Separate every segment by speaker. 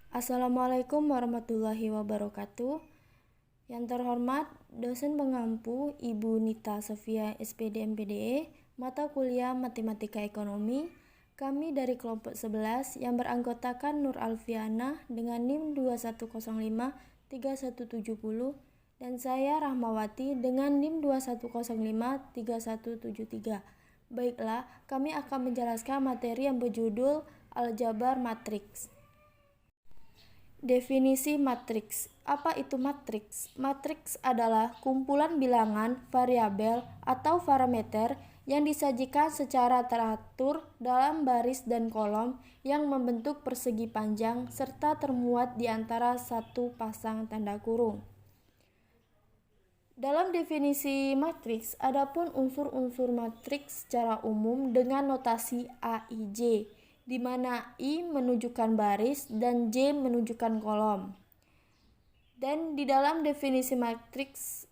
Speaker 1: Assalamualaikum warahmatullahi wabarakatuh. Yang terhormat dosen pengampu Ibu Nita Sofia SPD MPDE, mata kuliah Matematika Ekonomi. Kami dari kelompok 11 yang beranggotakan Nur Alfiana dengan NIM 21053170 dan saya Rahmawati dengan NIM 21053173. Baiklah, kami akan menjelaskan materi yang berjudul Aljabar Matriks. Definisi matriks. Apa itu matriks? Matriks adalah kumpulan bilangan, variabel, atau parameter yang disajikan secara teratur dalam baris dan kolom yang membentuk persegi panjang serta termuat di antara satu pasang tanda kurung. Dalam definisi matriks, adapun unsur-unsur matriks secara umum dengan notasi AIJ, di mana I menunjukkan baris dan J menunjukkan kolom. Dan di dalam definisi matriks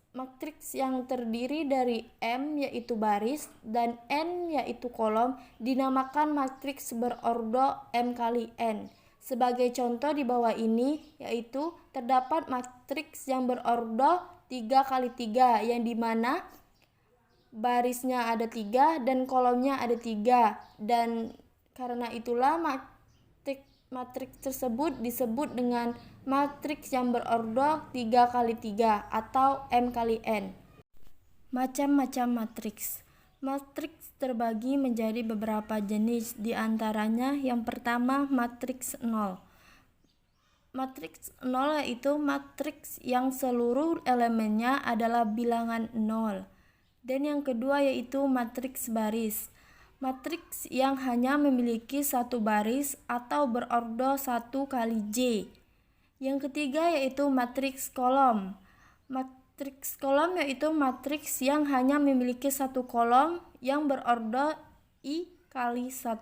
Speaker 1: yang terdiri dari M yaitu baris dan N yaitu kolom dinamakan matriks berordo M kali N. Sebagai contoh di bawah ini yaitu terdapat matriks yang berordo 3 kali 3 yang dimana barisnya ada 3 dan kolomnya ada 3 dan karena itulah matriks tersebut disebut dengan matriks yang berordo 3 kali 3 atau M kali N. Macam-macam matriks. Matriks terbagi menjadi beberapa jenis, di antaranya yang pertama matriks 0. Matriks 0 yaitu matriks yang seluruh elemennya adalah bilangan 0. Dan yang kedua yaitu matriks baris. Matriks yang hanya memiliki satu baris atau berordo 1 kali J. Yang ketiga yaitu matriks kolom. Matriks kolom yaitu matriks yang hanya memiliki satu kolom yang berordo I kali 1.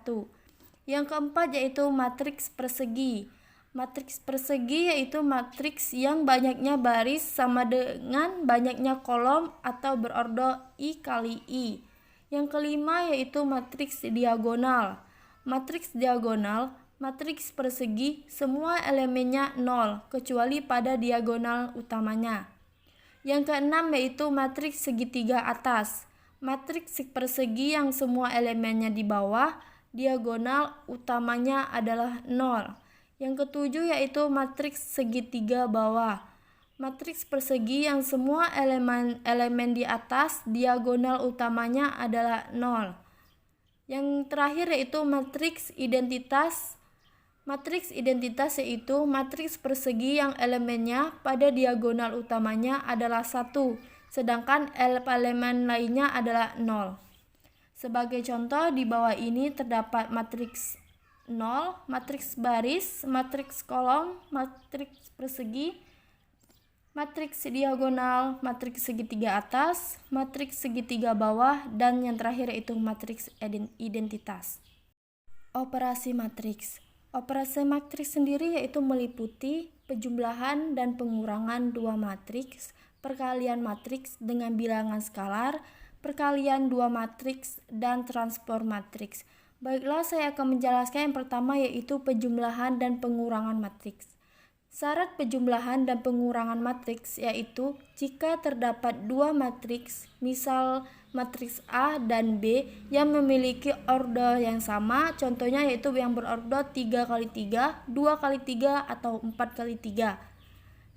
Speaker 1: Yang keempat yaitu matriks persegi. Matriks persegi yaitu matriks yang banyaknya baris sama dengan banyaknya kolom atau berordo I kali I. Yang kelima yaitu matriks diagonal. Matriks diagonal, matriks persegi, semua elemennya 0 kecuali pada diagonal utamanya. Yang keenam yaitu matriks segitiga atas. Matriks persegi yang semua elemennya di bawah, diagonal utamanya adalah 0. Yang ketujuh yaitu matriks segitiga bawah. Matriks persegi yang semua elemen di atas, diagonal utamanya adalah 0. Yang terakhir yaitu matriks identitas. Matriks identitas yaitu matriks persegi yang elemennya pada diagonal utamanya adalah 1, sedangkan elemen lainnya adalah 0. Sebagai contoh di bawah ini terdapat matriks 0, matriks baris, matriks kolom, matriks persegi, matriks diagonal, matriks segitiga atas, matriks segitiga bawah, dan yang terakhir yaitu matriks identitas. Operasi matriks. Operasi matriks sendiri yaitu meliputi penjumlahan dan pengurangan dua matriks, perkalian matriks dengan bilangan skalar, perkalian dua matriks, dan transport matriks. Baiklah, saya akan menjelaskan yang pertama yaitu penjumlahan dan pengurangan matriks. Syarat penjumlahan dan pengurangan matriks yaitu jika terdapat dua matriks, misal matriks A dan B yang memiliki ordo yang sama, contohnya yaitu yang berordo 3 kali 3, 2 kali 3, atau 4 kali 3.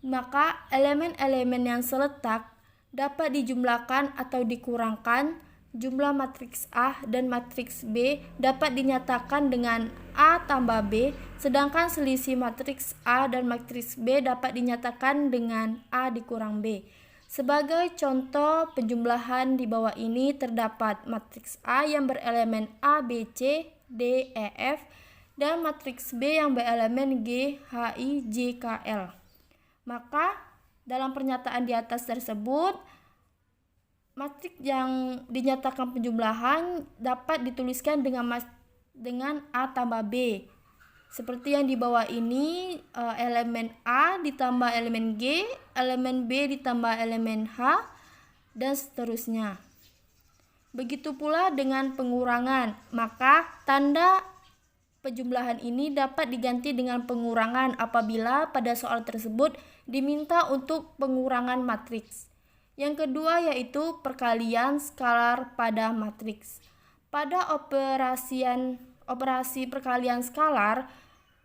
Speaker 1: Maka elemen-elemen yang seletak dapat dijumlahkan atau dikurangkan. Jumlah matriks A dan matriks B dapat dinyatakan dengan A tambah B, sedangkan selisih matriks A dan matriks B dapat dinyatakan dengan A dikurang B. Sebagai contoh penjumlahan di bawah ini terdapat matriks A yang berelemen A, B, C, D, E, F, dan matriks B yang berelemen G, H, I, J, K, L. Maka dalam pernyataan di atas tersebut, matriks yang dinyatakan penjumlahan dapat dituliskan dengan A tambah B. Seperti yang di bawah ini, elemen A ditambah elemen G, elemen B ditambah elemen H, dan seterusnya. Begitu pula dengan pengurangan, maka tanda Penjumlahan ini dapat diganti dengan pengurangan apabila pada soal tersebut diminta untuk pengurangan matriks. Yang kedua yaitu perkalian skalar pada matriks. Pada operasi perkalian skalar,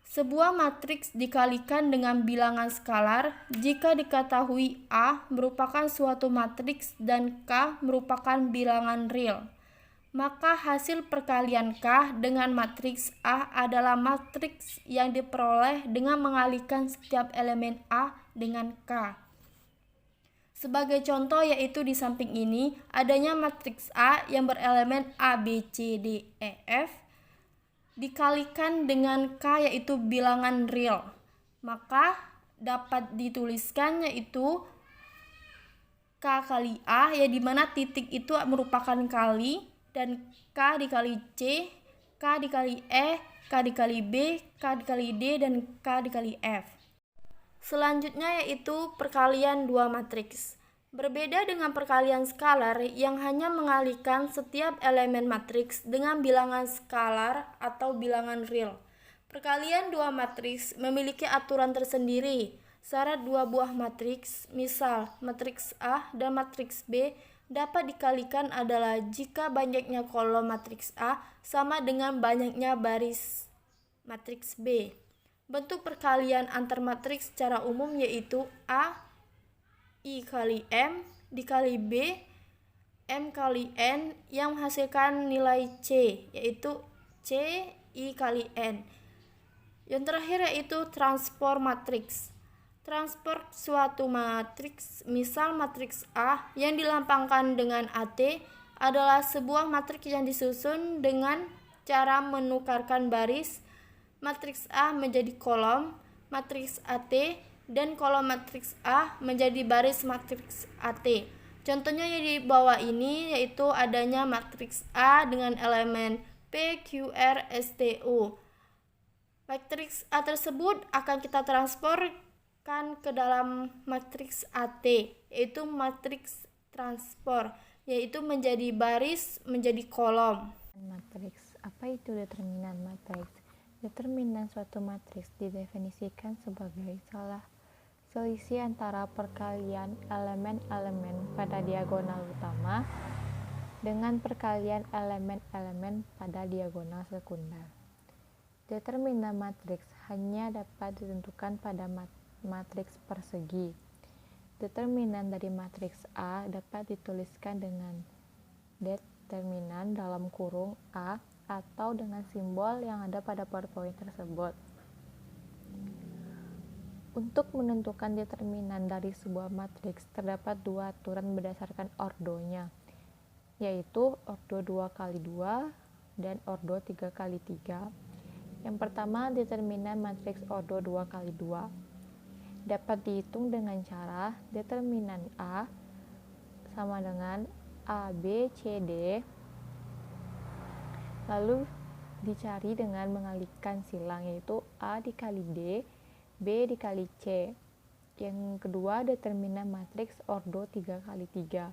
Speaker 1: sebuah matriks dikalikan dengan bilangan skalar jika diketahui A merupakan suatu matriks dan K merupakan bilangan real. Maka hasil perkalian K dengan matriks A adalah matriks yang diperoleh dengan mengalihkan setiap elemen A dengan K. Sebagai contoh yaitu di samping ini adanya matriks A yang berelemen A, B, C, D, E, F dikalikan dengan K yaitu bilangan real. Maka dapat dituliskan yaitu K kali A ya dimana titik itu merupakan kali dan K dikali C, K dikali E, K dikali B, K dikali D, dan K dikali F. Selanjutnya yaitu perkalian dua matriks. Berbeda dengan perkalian skalar yang hanya mengalihkan setiap elemen matriks dengan bilangan skalar atau bilangan real. Perkalian dua matriks memiliki aturan tersendiri. Syarat dua buah matriks, misal matriks A dan matriks B, dapat dikalikan adalah jika banyaknya kolom matriks A sama dengan banyaknya baris matriks B. Bentuk perkalian antar matriks secara umum yaitu A I kali M dikali B M kali N yang menghasilkan nilai C yaitu C I kali N. Yang terakhir yaitu transport matriks. Transport suatu matriks, misal matriks A yang dilampangkan dengan AT adalah sebuah matriks yang disusun dengan cara menukarkan baris matriks A menjadi kolom matriks AT dan kolom matriks A menjadi baris matriks AT. Contohnya yang di bawah ini yaitu adanya matriks A dengan elemen P, Q, R, S, T, U. Matriks A tersebut akan kita transformkan ke dalam matriks AT, yaitu matriks transport, yaitu menjadi baris, menjadi kolom.
Speaker 2: Matriks. Apa itu determinan matriks? Determinan suatu matriks didefinisikan sebagai selisih antara perkalian elemen-elemen pada diagonal utama dengan perkalian elemen-elemen pada diagonal sekunder. Determinan matriks hanya dapat ditentukan pada matriks persegi. Determinan dari matriks A dapat dituliskan dengan determinan dalam kurung A atau dengan simbol yang ada pada PowerPoint tersebut. Untuk menentukan determinan dari sebuah matriks terdapat dua aturan berdasarkan ordonya, yaitu ordo 2x2 dan ordo 3x3. Yang pertama, determinan matriks ordo 2x2 dapat dihitung dengan cara determinan A sama dengan A, B, C, D, lalu dicari dengan mengalihkan silang yaitu A dikali D, B dikali C. Yang kedua, determinan matriks ordo 3x3.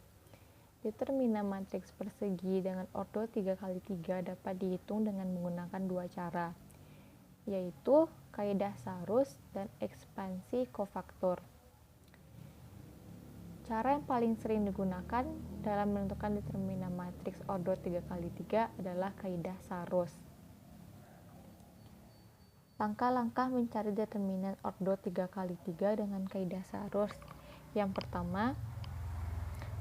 Speaker 2: Determinan matriks persegi dengan ordo 3x3 dapat dihitung dengan menggunakan dua cara, yaitu kaidah Sarus dan ekspansi kofaktor. Cara yang paling sering digunakan dalam menentukan determinan matriks ordo 3x3 adalah kaidah Sarus. Langkah-langkah mencari determinan ordo 3x3 dengan kaidah Sarus. Yang pertama,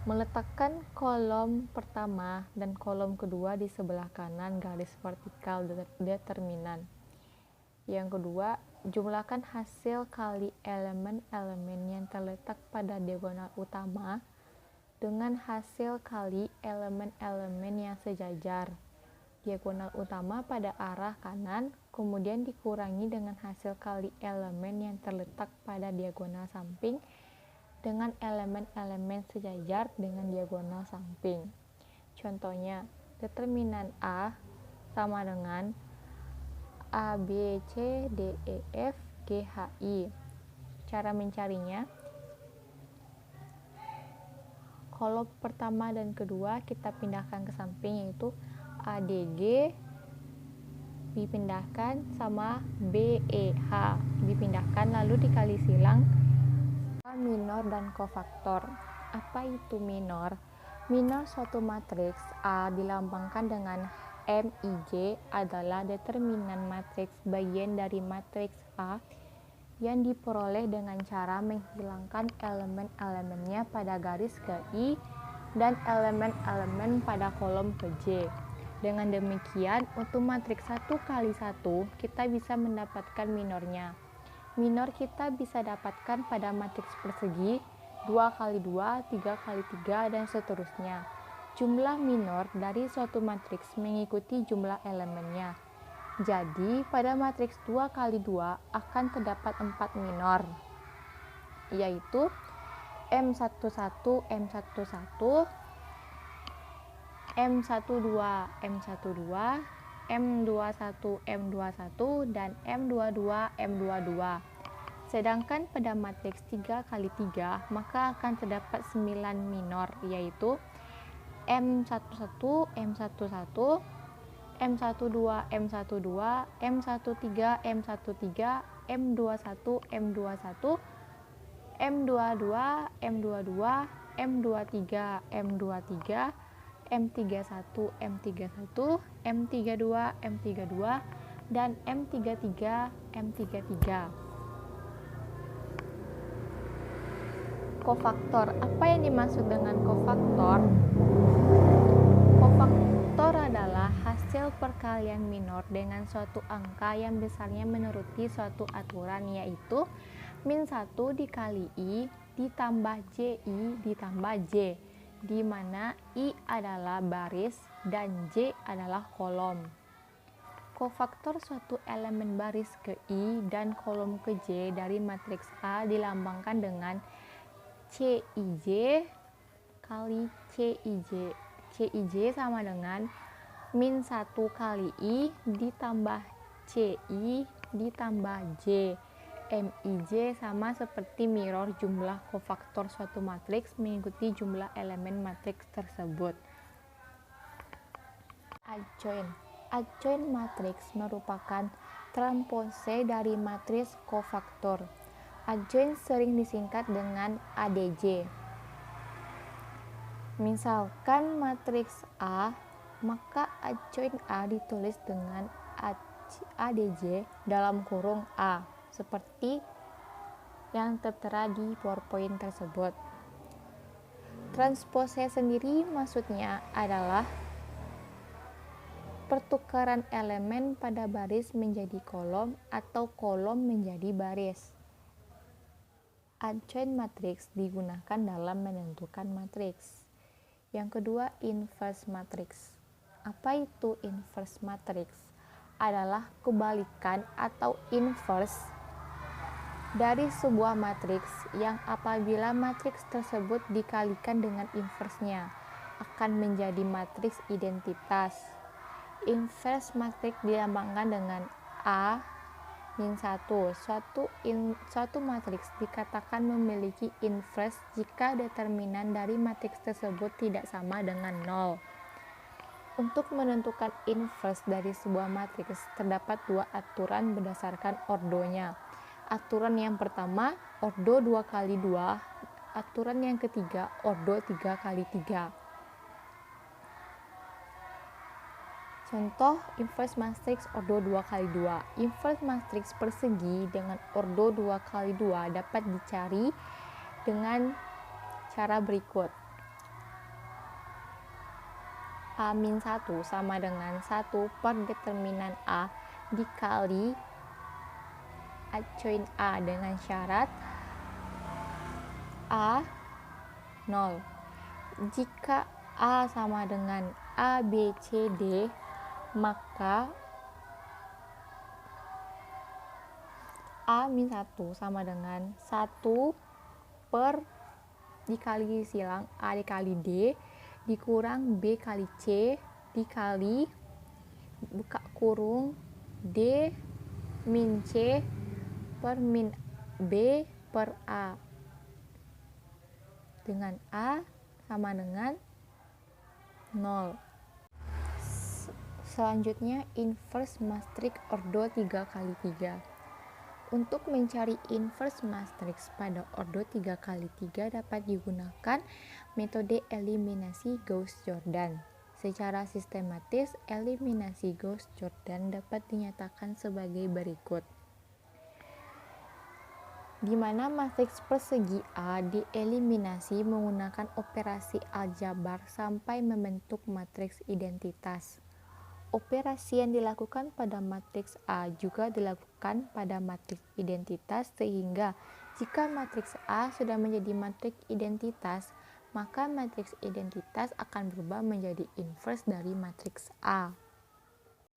Speaker 2: meletakkan kolom pertama dan kolom kedua di sebelah kanan garis vertikal determinan. Yang kedua, jumlahkan hasil kali elemen-elemen yang terletak pada diagonal utama dengan hasil kali elemen-elemen yang sejajar. Diagonal utama pada arah kanan, kemudian dikurangi dengan hasil kali elemen yang terletak pada diagonal samping dengan elemen-elemen sejajar dengan diagonal samping. Contohnya, determinan A sama dengan A, B, C, D, E, F, G, H, I. Cara mencarinya, kolom pertama dan kedua kita pindahkan ke samping yaitu ADG dipindahkan sama BEH, dipindahkan lalu dikali silang minor dan kofaktor. Apa itu minor? Minor suatu matriks A dilambangkan dengan MIJ adalah determinan matriks bagian dari matriks A yang diperoleh dengan cara menghilangkan elemen-elemennya pada garis ke I dan elemen-elemen pada kolom ke J. Dengan demikian, untuk matriks 1 kali 1, kita bisa mendapatkan minornya. Minor kita bisa dapatkan pada matriks persegi, 2 kali 2, 3 kali 3, dan seterusnya. Jumlah minor dari suatu matriks mengikuti jumlah elemennya. Jadi, pada matriks 2 kali 2 akan terdapat 4 minor, yaitu M11, M11, M12, M12, M21, M21, dan M22, M22. Sedangkan pada matriks 3 kali 3 maka akan terdapat 9 minor, yaitu M11, M11, M12, M12, M13, M13, M21, M21, M22, M22, M23, M23, M31, M31, M32, M32, dan M33, M33. Kofaktor. Apa yang dimaksud dengan kofaktor? Kofaktor adalah hasil perkalian minor dengan suatu angka yang besarnya menuruti suatu aturan, yaitu min 1 dikali I ditambah JI ditambah J, di mana I adalah baris dan J adalah kolom. Kofaktor suatu elemen baris ke I dan kolom ke J dari matriks A dilambangkan dengan CIJ kali CIJ. CIJ sama dengan min 1 kali I ditambah CI ditambah J. MIJ sama seperti mirror jumlah kofaktor suatu matriks mengikuti jumlah elemen matriks tersebut. Adjoint. Adjoint matriks merupakan transpose dari matriks kofaktor. Adjoint sering disingkat dengan ADJ. Misalkan matriks A, maka adjoint A ditulis dengan ADJ dalam kurung A, seperti yang tertera di PowerPoint tersebut. Transpose sendiri maksudnya adalah pertukaran elemen pada baris menjadi kolom atau kolom menjadi baris. Adjoint matriks digunakan dalam menentukan matriks. Yang kedua, inverse matriks. Apa itu inverse matriks? Adalah kebalikan atau inverse dari sebuah matriks yang apabila matriks tersebut dikalikan dengan inversnya akan menjadi matriks identitas. Inverse matriks dilambangkan dengan A-1. Suatu matriks dikatakan memiliki inverse jika determinan dari matriks tersebut tidak sama dengan 0. Untuk menentukan inverse dari sebuah matriks terdapat dua aturan berdasarkan ordonya. Aturan yang pertama, ordo 2 kali 2. Aturan yang ketiga, ordo 3 kali 3. Contoh inverse matriks ordo 2 kali 2. Inverse matriks persegi dengan ordo 2 kali 2 dapat dicari dengan cara berikut. A-1 sama dengan 1 per determinan A dikali adjoint A dengan syarat A 0. Jika A sama dengan A, B, C, D, maka A-1 sama dengan 1 per dikali silang A dikali D dikurang B kali C dikali buka kurung D min C per min B per A, dengan A sama dengan 0. Selanjutnya, inverse matrix ordo 3x3. Untuk mencari inverse matrix pada ordo 3x3 dapat digunakan metode eliminasi Gauss-Jordan. Secara sistematis, eliminasi Gauss-Jordan dapat dinyatakan sebagai berikut, di mana matriks persegi A dieliminasi menggunakan operasi aljabar sampai membentuk matriks identitas. Operasi yang dilakukan pada matriks A juga dilakukan pada matriks identitas, sehingga jika matriks A sudah menjadi matriks identitas, maka matriks identitas akan berubah menjadi inverse dari matriks A.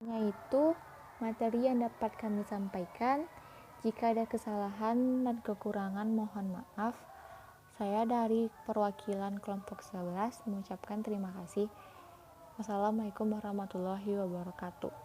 Speaker 2: Yaitu materi yang dapat kami sampaikan. Jika ada kesalahan dan kekurangan mohon maaf. Saya dari perwakilan kelompok 11 mengucapkan terima kasih. Wassalamualaikum warahmatullahi wabarakatuh.